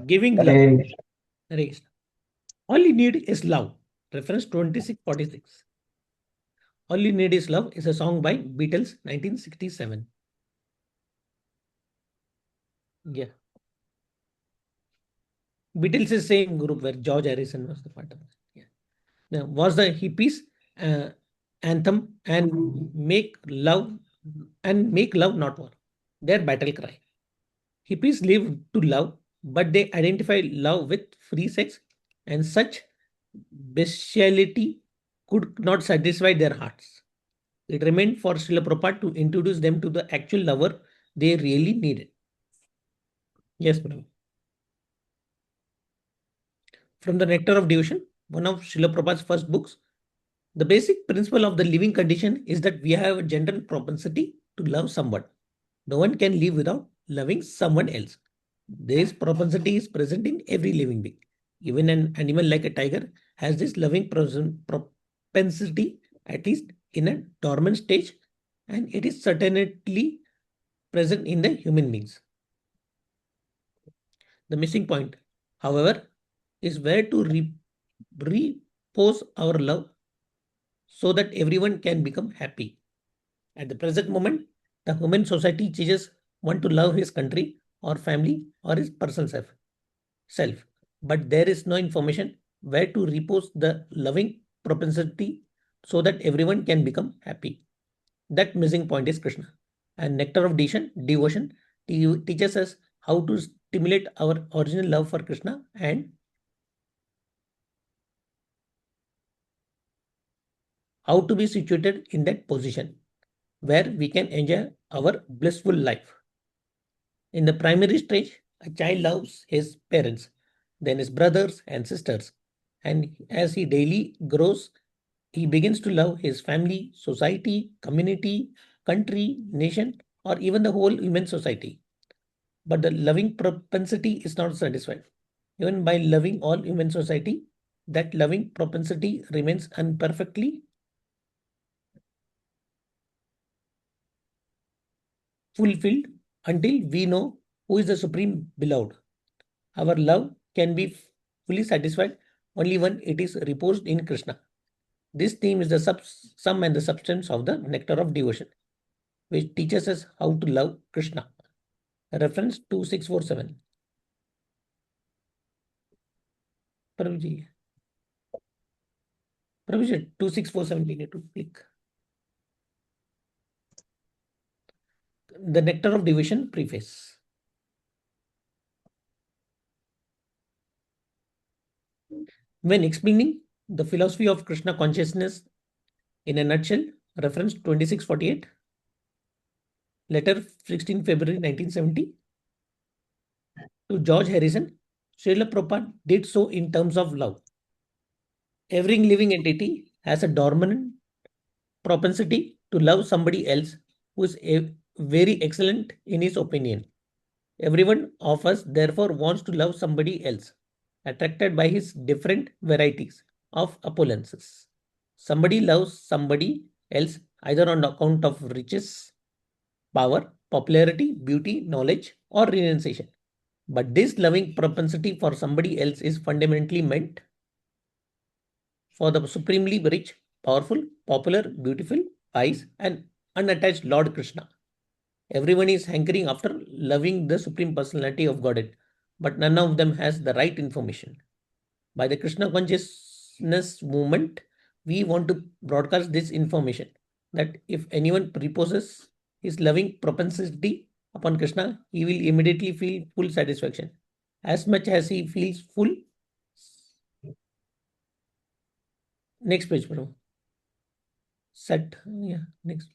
Giving love. Hare Hare Krishna. All you need is love. Reference 2646. All You Need Is Love is a song by Beatles, 1967. Yeah. Beatles is same group where George Harrison was the part of it. Yeah. Now, was the hippies anthem and make love not war. Their battle cry. Hippies live to love, but they identify love with free sex, and such bestiality could not satisfy their hearts. It remained for Srila Prabhupada to introduce them to the actual lover they really needed. Yes, Prabhu. From the Nectar of Devotion, one of Srila Prabhupada's first books, the basic principle of the living condition is that we have a general propensity to love someone. No one can live without loving someone else. This propensity is present in every living being. Even an animal like a tiger has this loving propensity, at least in a dormant stage, and it is certainly present in the human beings. The missing point, however, is where to repose our love so that everyone can become happy. At the present moment, the human society teaches one to love his country or family or his personal self. But there is no information where to repose the loving propensity so that everyone can become happy. That missing point is Krishna. And Nectar of Devotion teaches us how to stimulate our original love for Krishna and how to be situated in that position where we can enjoy our blissful life. In the primary stage, a child loves his parents, then his brothers and sisters, and as he daily grows, he begins to love his family, society, community, country, nation, or even the whole human society. But the loving propensity is not satisfied. Even by loving all human society, that loving propensity remains imperfectly fulfilled until we know who is the supreme beloved. Our love can be fully satisfied only when it is reposed in Krishna. This theme is the sum and the substance of the Nectar of Devotion, which teaches us how to love Krishna. Reference 2647. Prabhuji. Prabhuji, 2647 we need to click. The Nectar of Devotion preface. When explaining the philosophy of Krishna consciousness in a nutshell, reference 2648, letter 16 February 1970, to George Harrison, Srila Prabhupada did so in terms of love. Every living entity has a dormant propensity to love somebody else who is very excellent in his opinion. Everyone of us therefore wants to love somebody else, attracted by his different varieties of oppulences. Somebody loves somebody else either on account of riches, power, popularity, beauty, knowledge, or renunciation. But this loving propensity for somebody else is fundamentally meant for the supremely rich, powerful, popular, beautiful, wise, and unattached Lord Krishna. Everyone is hankering after loving the Supreme Personality of Godhead, but none of them has the right information. By the Krishna consciousness movement, we want to broadcast this information that if anyone reposes his loving propensity upon Krishna, he will immediately feel full satisfaction. As much as he feels full. Next page, bro. Set. Yeah, next.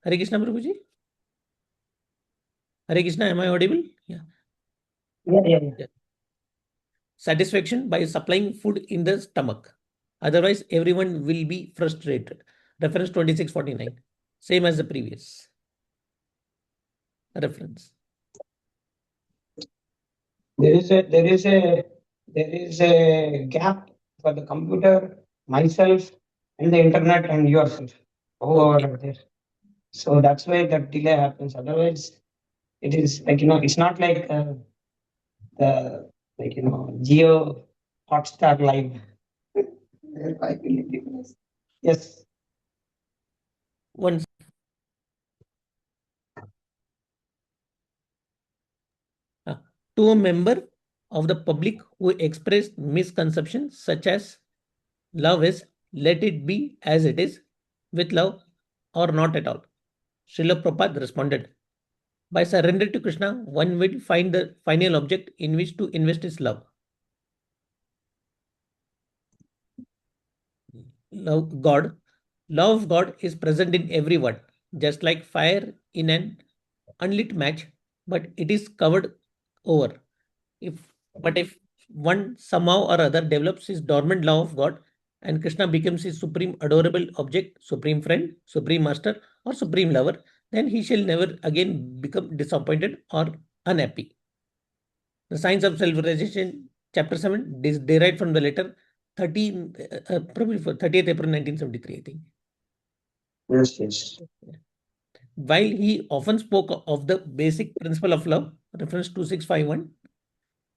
Hare Krishna, Prabhuji. Hare Krishna, am I audible? Yeah. Yeah. Satisfaction by supplying food in the stomach. Otherwise, everyone will be frustrated. Reference 2649. Same as the previous reference. There is a gap for the computer, myself, and the internet and yourself over there. So that's why that delay happens. Otherwise, it is like it's not like the Geo Hotstar Live. Yes. Once to a member of the public who expressed misconceptions such as love is let it be as it is, with love or not at all. Srila Prabhupada responded, by surrender to Krishna, one will find the final object in which to invest his love. God, Love of God is present in everyone, just like fire in an unlit match, but it is covered over. If one somehow or other develops his dormant love of God and Krishna becomes his supreme adorable object, supreme friend, supreme master, or supreme lover, then he shall never again become disappointed or unhappy. The Science of Self-Realization, Chapter 7, is derived from the letter 30th April 1973, I think. Yes, yes. While he often spoke of the basic principle of love, reference 2651,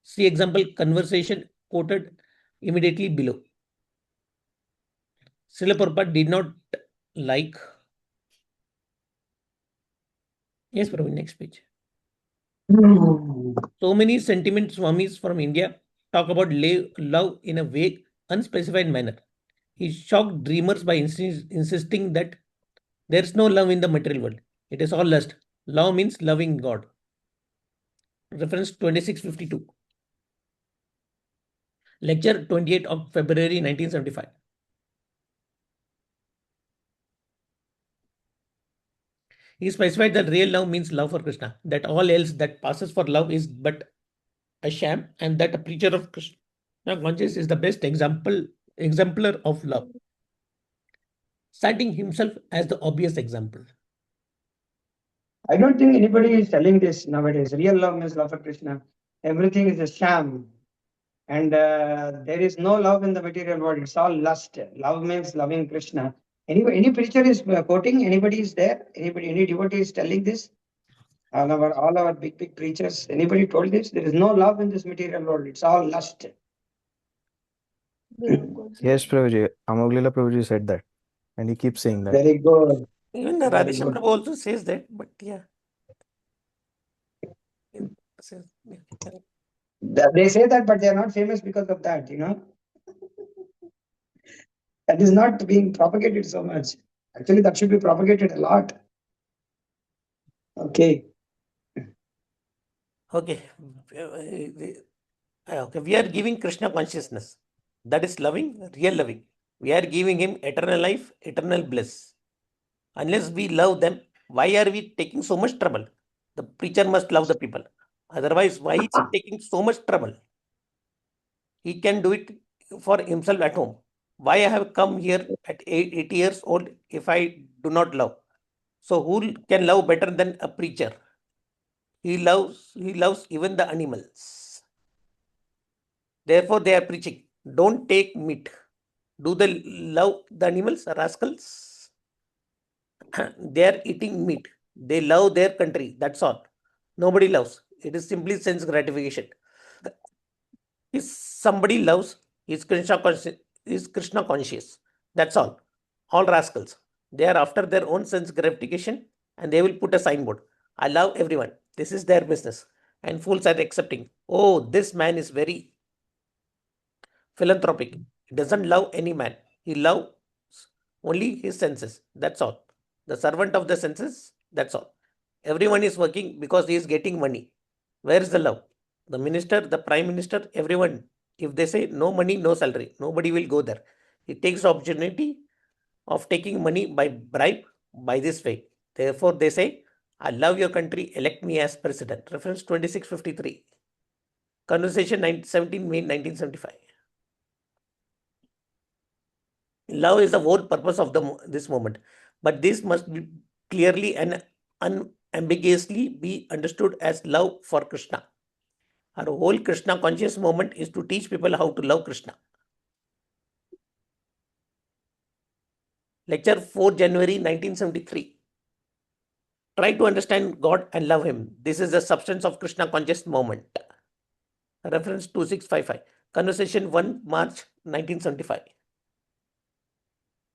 see example conversation quoted immediately below. Srila Prabhupada did not like. Yes, Prabhu, next page. So many sentiment swamis from India talk about love in a vague, unspecified manner. He shocked dreamers by insisting that there's no love in the material world. It is all lust. Love means loving God. Reference 2652. Lecture 28 of February 1975. He specified that real love means love for Krishna, that all else that passes for love is but a sham, and that a preacher of Krishna consciousness is the best exemplar of love, citing himself as the obvious example. I don't think anybody is telling this nowadays. Real love means love for Krishna. Everything is a sham. And there is no love in the material world. It's all lust. Love means loving Krishna. Any preacher is quoting? Anybody is there? Any devotee is telling this? All our big preachers. Anybody told this? There is no love in this material world. It's all lust. Yes, Prabhuji. Amoglila Prabhuji said that. And he keeps saying that. Very good. Even the Very Radheshyam good. Prabhu also says that, but yeah. They say that, but they are not famous because of that, you know. That is not being propagated so much. Actually, that should be propagated a lot. Okay. Okay. Okay. We are giving Krishna consciousness. That is loving, real loving. We are giving him eternal life, eternal bliss. Unless we love them, why are we taking so much trouble? The preacher must love the people. Otherwise, why is he taking so much trouble? He can do it for himself at home. Why I have come here at 80 years old if I do not love? So who can love better than a preacher? He loves even the animals. Therefore, they are preaching. Don't take meat. Do they love the animals, rascals? They are eating meat. They love their country. That's all. Nobody loves. It is simply sense gratification. If somebody loves, is Krishna conscious. That's all. All rascals. They are after their own sense gratification and they will put a signboard. I love everyone. This is their business. And fools are accepting. Oh, this man is very philanthropic. He doesn't love any man. He loves only his senses. That's all. The servant of the senses. That's all. Everyone is working because he is getting money. Where is the love? The minister, the prime minister, everyone. If they say no money, no salary, nobody will go there. He takes the opportunity of taking money by bribe by this way. Therefore, they say, I love your country, elect me as president. Reference 2653. Conversation 17 May 1975. Love is the whole purpose of this moment, but this must be clearly and unambiguously be understood as love for Krishna. Our whole Krishna conscious movement is to teach people how to love Krishna. Lecture 4 January 1973. Try to understand God and love Him. This is the substance of Krishna conscious movement. Reference 2655. Conversation 1 March 1975.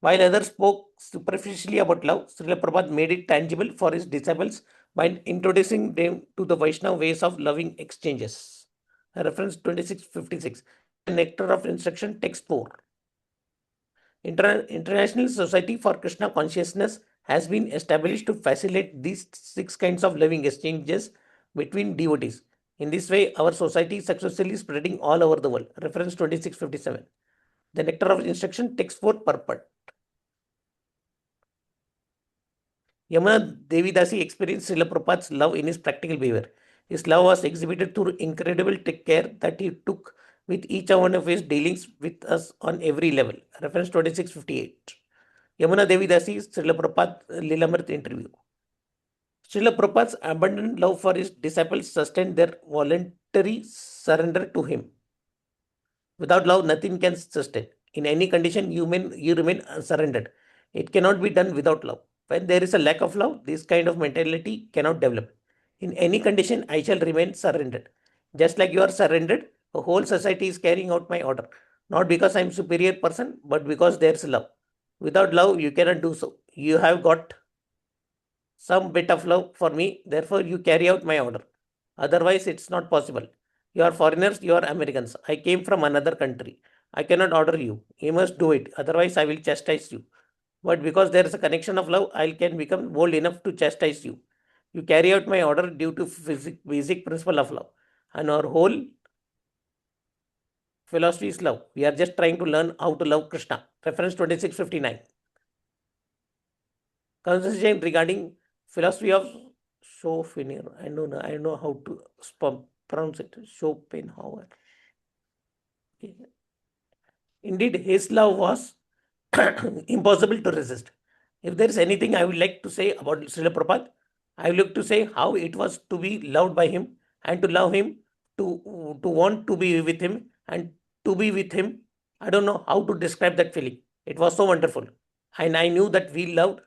While others spoke superficially about love, Srila Prabhupada made it tangible for his disciples by introducing them to the Vaishnava ways of loving exchanges. Reference 2656. Nectar of Instruction, Text 4. International Society for Krishna Consciousness has been established to facilitate these 6 kinds of loving exchanges between devotees. In this way, our society is successfully spreading all over the world. Reference 2657. The Nectar of Instruction, Text 4, purport. Yamuna Devidasi experienced Srila Prabhupada's love in his practical behavior. His love was exhibited through incredible care that he took with each one of his dealings with us on every level. Reference 2658. Yamuna Devidasi, Srila Prabhupada Lilamrit interview. Srila Prabhupada's abundant love for his disciples sustained their voluntary surrender to him. Without love, nothing can sustain. In any condition, you remain surrendered. It cannot be done without love. When there is a lack of love, this kind of mentality cannot develop. In any condition, I shall remain surrendered. Just like you are surrendered, the whole society is carrying out my order. Not because I am superior person, but because there is love. Without love, you cannot do so. You have got some bit of love for me, therefore you carry out my order. Otherwise, it's not possible. You are foreigners, you are Americans. I came from another country. I cannot order you. You must do it. Otherwise, I will chastise you. But because there is a connection of love, I can become bold enough to chastise you. You carry out my order due to basic principle of love. And our whole philosophy is love. We are just trying to learn how to love Krishna. Reference 2659. Conversation regarding philosophy of Schopenhauer. I don't know how to pronounce it. Schopenhauer. Okay. Indeed, his love was impossible to resist. If there is anything I would like to say about Srila Prabhupada, I would like to say how it was to be loved by him and to love him, to want to be with him and to be with him. I don't know how to describe that feeling. It was so wonderful. And I knew that we loved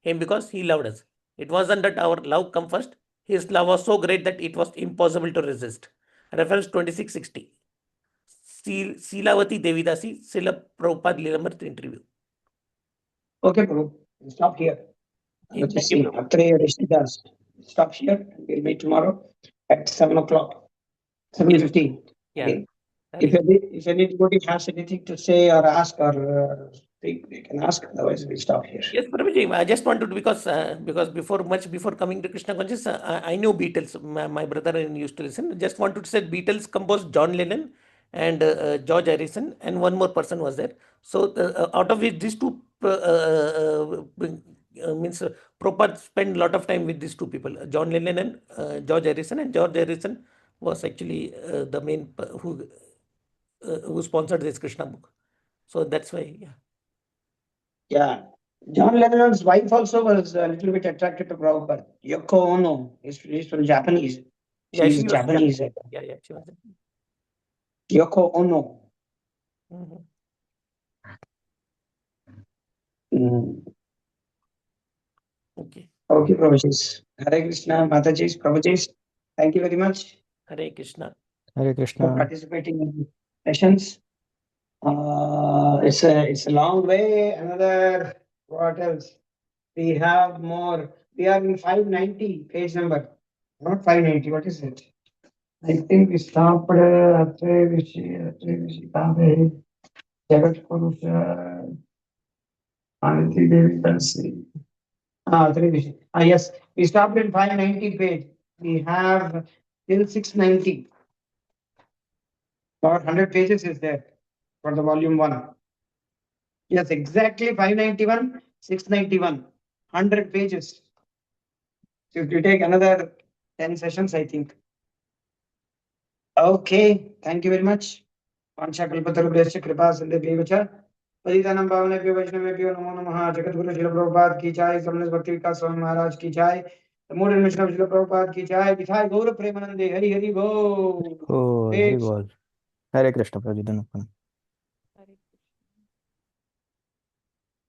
him because he loved us. It wasn't that our love come first. His love was so great that it was impossible to resist. Reference 2660. Silavati Devidasi, Srila Prabhupada Lilamrit interview. Okay, Prabhu. Stop here. Yeah, Let's thank you, see. Prabhu. Atreya Rishidas. Stop here. We'll meet tomorrow at 7 o'clock. 7:15. Yeah. Okay. Hare If anybody has anything to say or ask or think, they can ask. Otherwise, we'll stop here. Yes, Prabhuji, I just wanted to, because much before coming to Krishna conscious, I know Beatles. My brother used to listen. Just wanted to say Beatles composed John Lennon and George Harrison, and one more person was there. So out of which these two means Prabhupada spent a lot of time with these two people, John Lennon and George Harrison. And George Harrison was actually the main who sponsored this Krishna book. So that's why, yeah. Yeah. John Lennon's wife also was a little bit attracted to Prabhupada. Yoko Ono. She's from Japanese. Yeah, She's she was Japanese. Yeah, she was. Yoko Ono. Mhm. Mm. Okay. Okay, Prabhuji. Hare Krishna, Mataji, Prabhuji. Thank you very much Hare Krishna. Hare for Krishna. participating in sessions. It's a long way. Another, what else? We have more. We are in 590 page number. Not 590. What is it? I think we stopped Jagat Purusha, Anati Devi Tansi. Trivishi. Yes, we stopped in 590 page. We have till 690. About 100 pages is there for the volume 1. Yes, exactly 591, 691. 100 pages. So if you take another 10 sessions, I think. Okay, thank you very much. Panchakalpatarubhyasya kripa sindhubhyeva cha पतितानां पावनेभ्यो वैष्णवेभ्यो नमो नमः। जगद्गुरु श्रील प्रभुपाद की जय। समन्वय भक्ति विकास स्वामी महाराज की जय। मूल मिश्र श्रील प्रभुपाद की जय। विठाई गौर प्रेमानंदे हरि हरि बोल। Oh, Hari Bol. Hare Krishna, Prabhuji.